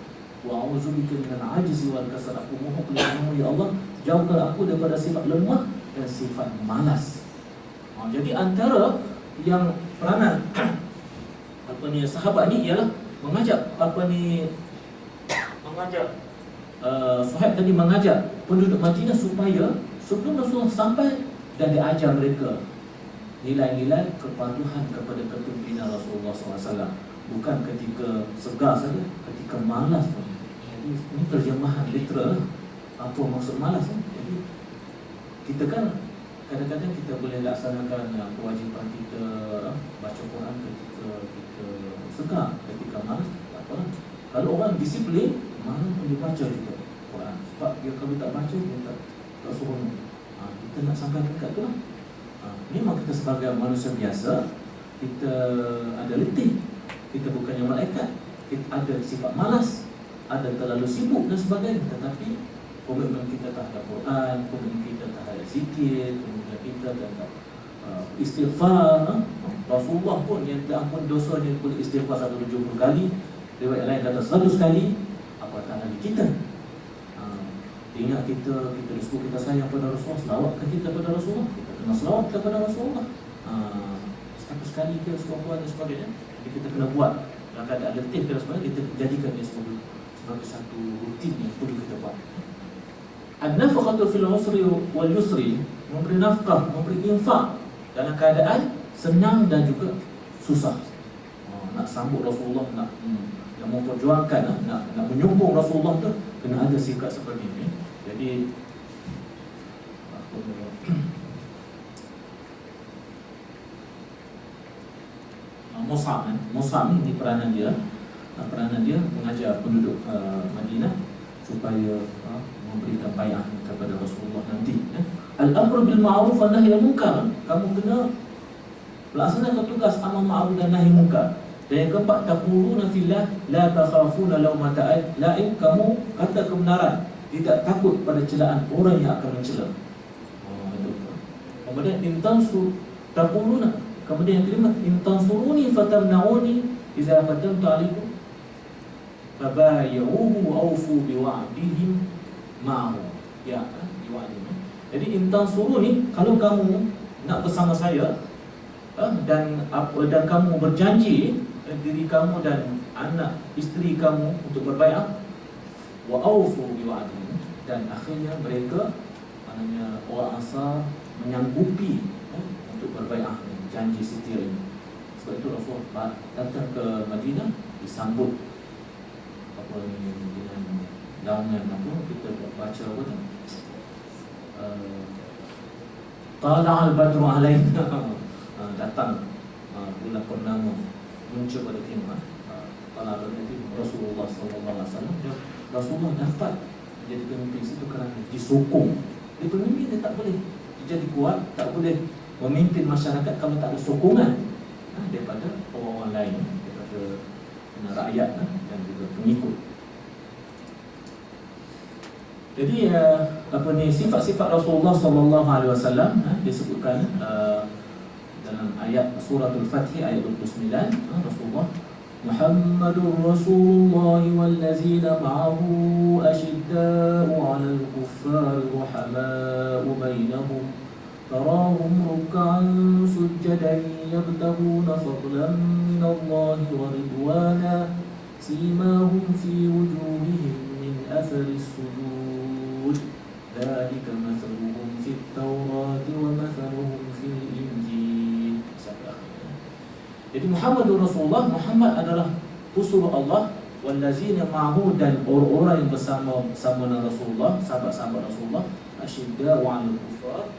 Wa a'udzubika minal 'ajzi wal kasal, aku mohon perlindunganmu ya Allah, jauhkan aku daripada sifat lemah dan sifat malas. Jadi antara yang peranan sahabat ni ialah mengajak Suhaib tadi mengajak penduduk Madinah supaya sebelum Rasulullah sampai dan diajar mereka nilai-nilai kepatuhan kepada kepimpinan Rasulullah SAW. Bukan ketika segar saja, ketika malas pun. Jadi ini terjemahan literal apa maksud malas. Jadi kita kan kadang-kadang kita boleh laksanakan kewajipan kita baca Quran ketika kita segar, ketika malas, tak apa. Kalau orang disiplin, mana pun dia baca juga Quran. Sebab dia kalau tak baca, dia tak suruh. Kita nak sampai dekat tu lah. Memang kita sebagai manusia biasa, kita ada letih. Kita bukannya malaikat. Kita ada sifat malas, ada terlalu sibuk dan sebagainya. Tetapi komitmen kita terhadap Quran, komitmen kita terhadap zikir, komitmen kita terhadap istighfar. Rasulullah pun yang diampun dosanya boleh istighfar 170 kali, riwayat lain kata 100 kali. Apatah lagi kita. Ingat kita disebut kita sayang pada Rasulullah, selawatkan kita pada Rasulullah, kita kena selawat kepada Rasulullah. Sekali ke sebuah dan sebagainya. Jadi kita kena buat dalam keadaan letih dan sebagainya, kita jadikan dia sebagai satu rutin yang perlu kita buat. An-nafaqatu fil usri wal yusri, memberi nafkah, memberi infak dalam keadaan senang dan juga susah. Nak sambut Rasulullah, nak memperjuangkan, nak menyokong Rasulullah tu kena ada sikap seperti ini. Jadi Mus'ab ni peranan dia mengajar penduduk Madinah supaya memberikan bai'ah kepada Rasulullah nanti. Al-amru bil ma'ruf wa nahy anil munkar. Kamu kena laksanakan tugas amar ma'ruf dan nahi munkar. Dan yang keempat, taquluna fillah la takhafuna lawmata la'im. Kamu kata kebenaran, tidak takut pada celaan orang yang akan mencela. Kemudian kemudian yang kelima, intansuruni fatamnauni idza qaddamtu alaikum fabayyuhu wa awfu biwa'dihim ma'ahu. Ya, biwa'dihim. Jadi intansuruni, kalau kamu nak bersama saya dan kamu berjanji diri kamu dan anak isteri kamu untuk berbaiat, wa awfu biwa'dihim, dan akhirnya mereka, maknanya orang Ansar menyanggupi untuk berbaiat janji setia ini. Sebab itu Rasulullah datang ke Madinah disambut dengan daungan kita baca apa tu? Tala'al badru alaina. Datang bulan purnama muncul pada timah. Tala'al badru, Rasulullah sallallahu alaihi wasallam. Rasulullah dapat jadi pemimpin situ kerana disokong. Dia pemimpin, dia tak boleh jadi kuat, tak boleh memimpin masyarakat kalau tak ada sokongan daripada orang-orang lain, daripada rakyat dan juga pengikut. Jadi sifat-sifat Rasulullah sallallahu alaihi wasallam disebutkan dalam ayat suratul Fath ayat 29. Rasulullah Muhammadur Rasulullah wallazina ma'ahu asyidda'u 'alal kuffari rahama'u bainahum تراهم ركعا سجدا يبتغون فضلا من الله ورضوانا سيماهم في وجوههم من أثر السجود ذلك مثلهم في التوراة ومثلهم في الإنجيل. Jadi Muhammadur Rasulullah, Muhammad adalah pesuruh Allah, wallazina ma'hu, dan orang-orang yang bersama dengan Rasulullah, sahabat-sahabat Rasulullah, asyidda'u 'alal kuffar,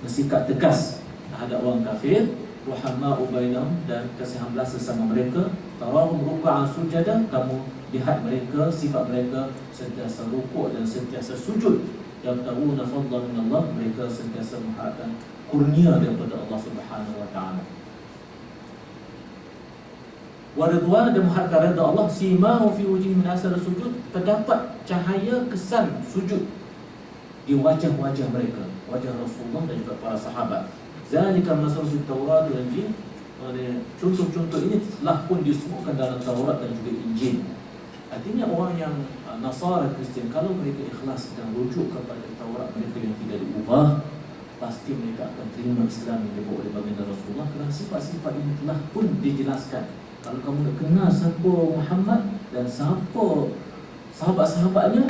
bersikap tegas terhadap orang kafir, ruhama'u bainahum, dan kasihan belas sesama mereka, tarahum ruk'an sujada, kamu lihat mereka, sifat mereka sentiasa rukuk dan sentiasa sujud, yabtaguna fadlan min Allah, mereka sentiasa mengharapkan kurnia daripada Allah Subhanahu wa taala. Waridwan, dan mengharapkan redha Allah, simahu fi wujhihim min asar sujud, terdapat cahaya kesan sujud di wajah-wajah mereka, wajah Rasulullah dan juga para sahabat. Zalika masalu fi Taurat dan Injil. Contoh-contoh ini telah pun disebutkan dalam Taurat dan juga Injil. Artinya orang yang Nasara, Kristian, kalau mereka ikhlas dan rujuk kepada Taurat mereka yang tidak diubah, pasti mereka akan terima Islam yang dibawa oleh baginda Rasulullah, kerana sifat-sifat ini telah pun dijelaskan. Kalau kamu nak kenal siapa Muhammad dan siapa sahabat-sahabatnya,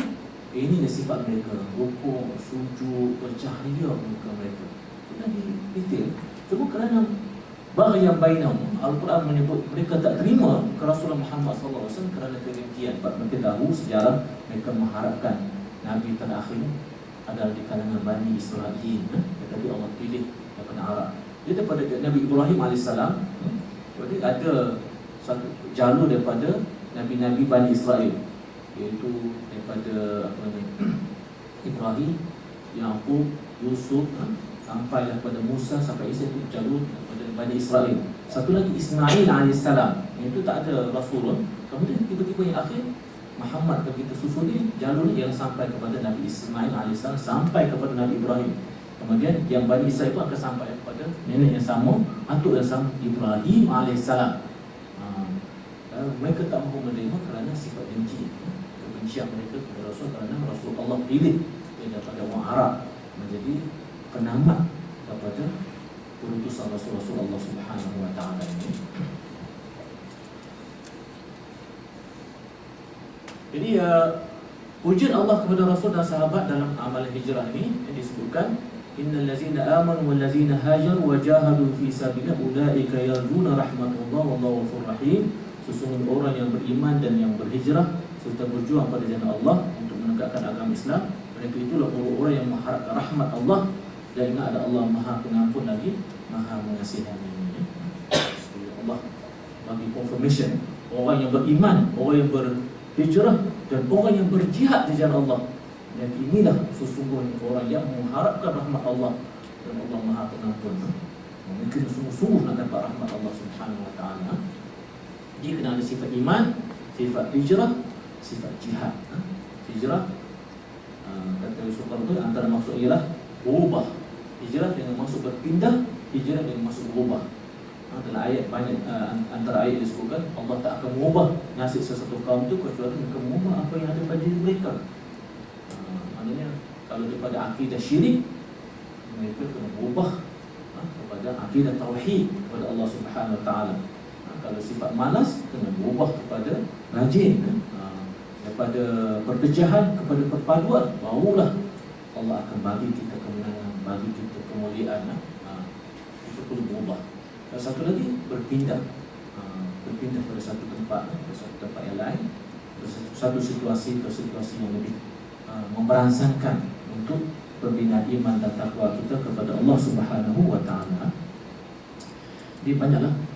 ini sifat mereka, rukuk, sujud, bercahaya muka mereka. Sudah detail. Cuma kerana baghyan bainahum, Al-Quran menyebut mereka tak terima ke Rasulullah Muhammad SAW kerana kedengkian. Sebab mereka tahu sejarah, mereka mengharapkan Nabi terakhir adalah di kalangan Bani Israel. Tetapi Allah pilih daripada Arab. Dia daripada Nabi Ibrahim AS. Jadi ada satu jalur daripada Nabi-Nabi Bani Israel, iaitu daripada Ibrahim, Yaqub, Yusuf, sampai daripada Musa sampai Isa, itu jalur daripada Bani Israel. Satu lagi Ismail AS, itu tak ada Rasul. Kemudian tiba-tiba yang akhir Muhammad, begitu susuli jalur yang sampai kepada Nabi Ismail AS, sampai kepada Nabi Ibrahim. Kemudian yang Bani Israel itu akan sampai kepada nenek yang sama, atuk yang sama, Ibrahim AS. Mereka tak mahu menerima kerana sifat dengki, kebencian mereka kepada Rasul, kerana Rasul Allah pilih daripada orang Arab menjadi penamat kepada utusan Rasul Allah Subhanahu wa taala ini. Jadi pujian Allah kepada Rasul dan sahabat dalam amal hijrah ini yang disebutkan, innal ladzina amanu wal ladzina hajaru wa jahadu fi sabilillah ulaika yarjuna rahmatullah wallahu ghafurur rahim. Sesungguhnya orang yang beriman dan yang berhijrah serta berjuang pada jalan Allah untuk menegakkan agama Islam, mereka itulah orang-orang yang mengharapkan rahmat Allah, dan ingat ada Allah Maha Pengampun lagi Maha Mengasihani. Allah bagi confirmation orang yang beriman, orang yang berhijrah dan orang yang berjihad di jalan Allah, dan inilah sesungguhnya orang yang mengharapkan rahmat Allah, dan Allah Maha Pengampun. Mungkin sungguh-sungguh nak dapat rahmat Allah Subhanahu wa taala. Dia kena ada sifat iman, sifat hijrah, sifat jihad. Hijrah, kata Yusuf itu antara maksud ialah berubah. Hijrah dengan maksud berpindah, hijrah dengan maksud berubah. Dalam ayat banyak, antara ayat disebutkan Allah tak akan mengubah nasib sesuatu kaum itu kecuali mereka mengubah apa yang ada pada diri mereka. Maknanya kalau daripada akidah syirik, mereka kena berubah kepada akidah tauhid kepada Allah Subhanahu wa taala. Kalau sifat malas, kena berubah kepada rajin, daripada perpecahan kepada perpaduan, barulah Allah akan bagi kita kemenangan, bagi kita kemuliaan. Itu perlu berubah. Dan satu lagi, berpindah pada satu tempat ke satu tempat yang lain, satu situasi ke situasi yang lebih memperangsangkan untuk pembinaan iman dan takwa kita kepada Allah Subhanahu wa taala. Jadi banyaklah.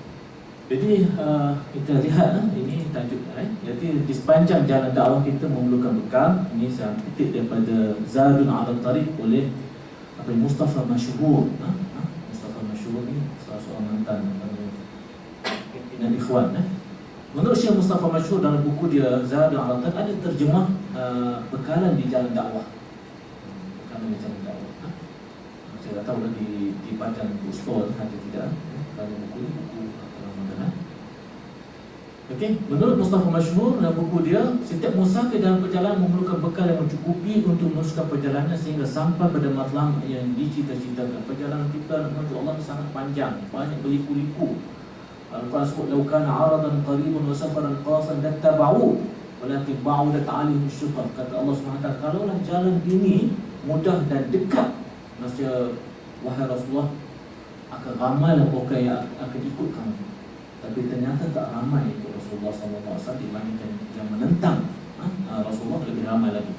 Jadi kita lihat ini tajuk jadi di sepanjang jalan dakwah kita memerlukan bekal. Ini saya petik daripada Zadun 'ala Tariq oleh Mustafa Masyhur. Mustafa Masyhur ni salah seorang mantan pimpinan Ikhwan. Menurut Syekh Mustafa Masyhur dalam buku dia Zadun 'ala Tariq ada terjemah bekalan di jalan dakwah. Bekalan di jalan dakwah. Saya tak tahu di badan bookstore ada tidak. Kalau buku ni buku Okey, menurut Mustafa Masyhur dalam buku dia, setiap musafir dalam perjalanan memerlukan bekal yang mencukupi untuk meneruskan perjalanan sehingga sampai pada matlamat yang dicita-citakan. Perjalanan kita menuju Allah sangat panjang, banyak berliku-liku. Al-Quran sebut laukana aradan qariban wa safaran qasan lattaba'u walakin ba'udat 'alaihim syuqqa. Kata Allah SWT, kalaulah jalan ini mudah dan dekat, maksudnya wahai Rasulullah, akan ramailah orang yang akan ikut kamu. Tapi ternyata tak ramai ikut Rasulullah SAW dibandingkan yang menentang Rasulullah, lebih ramai lagi.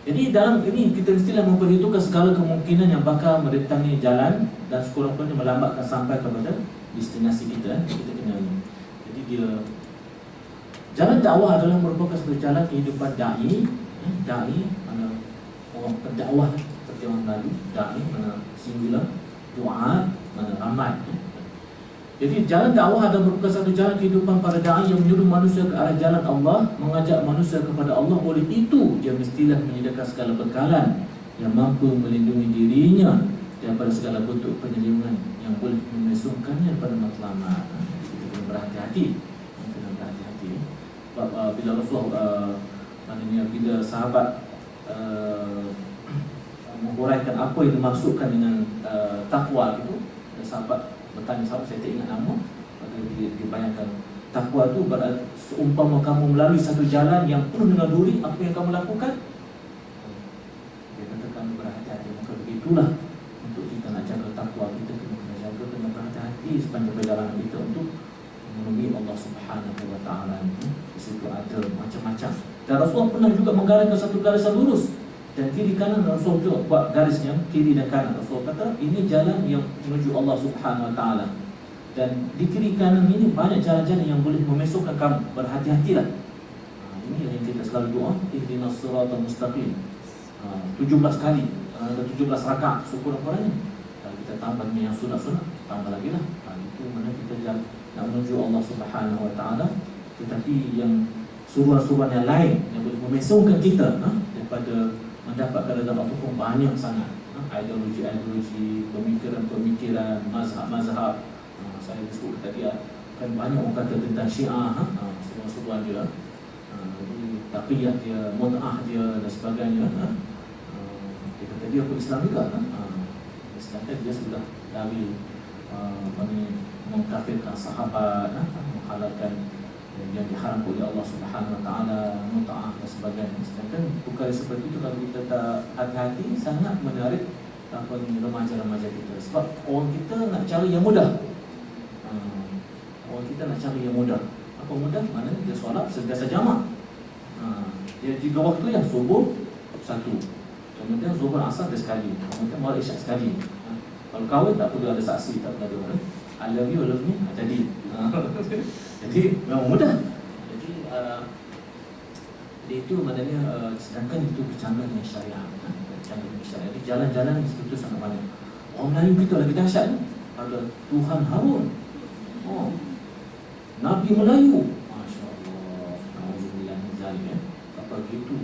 Jadi dalam ini kita mestilah memperhitungkan segala kemungkinan yang bakal mendatangi jalan dan sekurang-kurangnya melambatkan sampai kepada destinasi kita. Kita kena ini. Jadi dia jalan dakwah adalah merupakan satu jalan kehidupan dai. Dai mana orang pendakwah seperti orang Melayu, dai mana singular, doa mana ramai. Jadi jalan dakwah adalah merupakan satu jalan kehidupan para da'i yang menyuruh manusia ke arah jalan Allah, mengajak manusia kepada Allah. Oleh itu, dia mestilah menyediakan segala bekalan yang mampu melindungi dirinya daripada segala bentuk penyelewengan yang boleh memesongkannya pada matlamat. Kita kena berhati-hati. Kena berhati-hati. Sebab bila Rasulullah maknanya bila sahabat menghuraikan apa yang dimaksudkan dengan takwa itu, sahabat bertanya, sahabat saya tak ingat nama, maka dibayangkan takwa itu berarti seumpama kamu melalui satu jalan yang penuh dengan duri, apa yang kamu lakukan? Dia kata kamu berhati-hati. Maka begitulah untuk kita nak jaga takwa kita, kena jaga, kena berhati-hati sepanjang perjalanan kita untuk memenuhi Allah Subhanahu Wa Taala. Di situ ada macam-macam. Dan Rasulullah pernah juga menggariskan satu garisan lurus, dan kiri kanan Rasul juga buat garisnya kiri dan kanan. Rasul kata ini jalan yang menuju Allah Subhanahu Wa Taala, dan di kiri kanan ini banyak jalan-jalan yang boleh memesongkan kamu. Berhati-hatilah. Ini yang kita selalu doa, ihdinas siratal mustaqim. 17 kali, 17 rakaat sekurang-kurangnya. Kalau kita tambah yang sunat-sunat, tambah lagi lah. Itu mana kita jalan nak menuju Allah Subhanahu Wa Taala. Tetapi yang suruhan-suruhan yang lain yang boleh memesongkan kita daripada mendapat keredaan Allah pun banyak sangat. Ideologi-ideologi, pemikiran-pemikiran, mazhab-mazhab. Saya sebut tadi kan banyak orang kata tentang Syiah, seruan-seruan dia, taqiyah dia, mut'ah dia dan sebagainya. Dia kata dia pun Islam juga kan. Sedangkan dia sudah dari mengkafirkan sahabat, menghalalkan yang diharam oleh Allah Subhanahu Wa Taala, mut'ah dan sebagainya. Sedangkan perkara seperti itu kalau kita tak hati-hati sangat menarik remaja-remaja kita. Sebab orang kita nak cari yang mudah. Orang kita nak cari yang mudah. Apa mudah? Maknanya dia solat sentiasa jamak. Dia 3 waktu yang subuh satu, kemudian zuhur asar dia sekali, kemudian maghrib isyak sekali. Kalau kahwin tak perlu ada saksi, tak perlu ada I love you, I love me, jadi. Jadi memang mudah. Jadi itu maknanya sedangkan itu bercanggah dengan syariat. Bercanggah dengan syariat. Jadi jalan-jalan itu sangat banyak. Orang Melayu kita lagi dahsyat ni. Ada Tuhan Harun. Nabi Melayu. Masya-Allah. Alhamdulillah ya. Apa begitu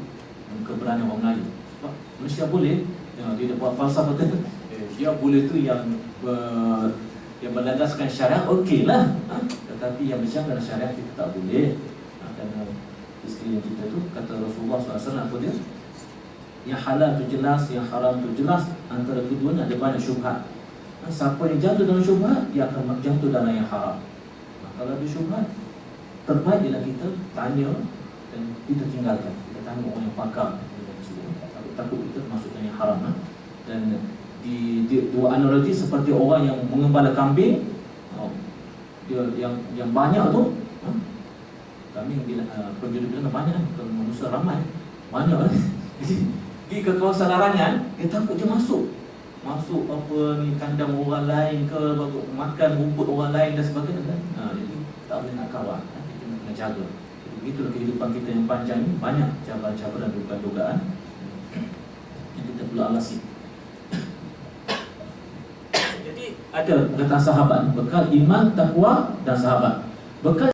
keberanian orang Melayu. Sebab Malaysia boleh dia buat falsafah tu. Dia boleh tu yang berlandaskan syariat, okeylah. Tetapi yang bercanggah dengan syariat kita tak boleh. Kerana di sekeliling kita tu kata Rasulullah SAW apa dia? Yang halal tu jelas, yang haram tu jelas. Antara keduanya ada banyak syubhat. Siapa yang jatuh dalam syubhat, dia akan jatuh dalam yang haram. Kalau ada syubhat, terbaik ialah kita tanya dan kita tinggalkan. Kita tanya orang yang pakar. Takut kita masuk dalam yang haram. Dan di dua analogi seperti orang yang mengembala kambing, dia yang banyak tu, kambing bila penduduk bila banyak kan, manusia ramai banyak. Jadi pergi ke kawasan larangan, dia takut dia masuk apa ni kandang orang lain ke, makan rumput orang lain dan sebagainya kan. Jadi tak boleh nak kawan, kita kena jaga. Begitulah kehidupan kita yang panjang ini, banyak cabaran-cabaran dan dugaan-dugaan yang kita perlu alasi. Ada perkataan sahabat, bekal iman, takwa dan sahabat. Bekal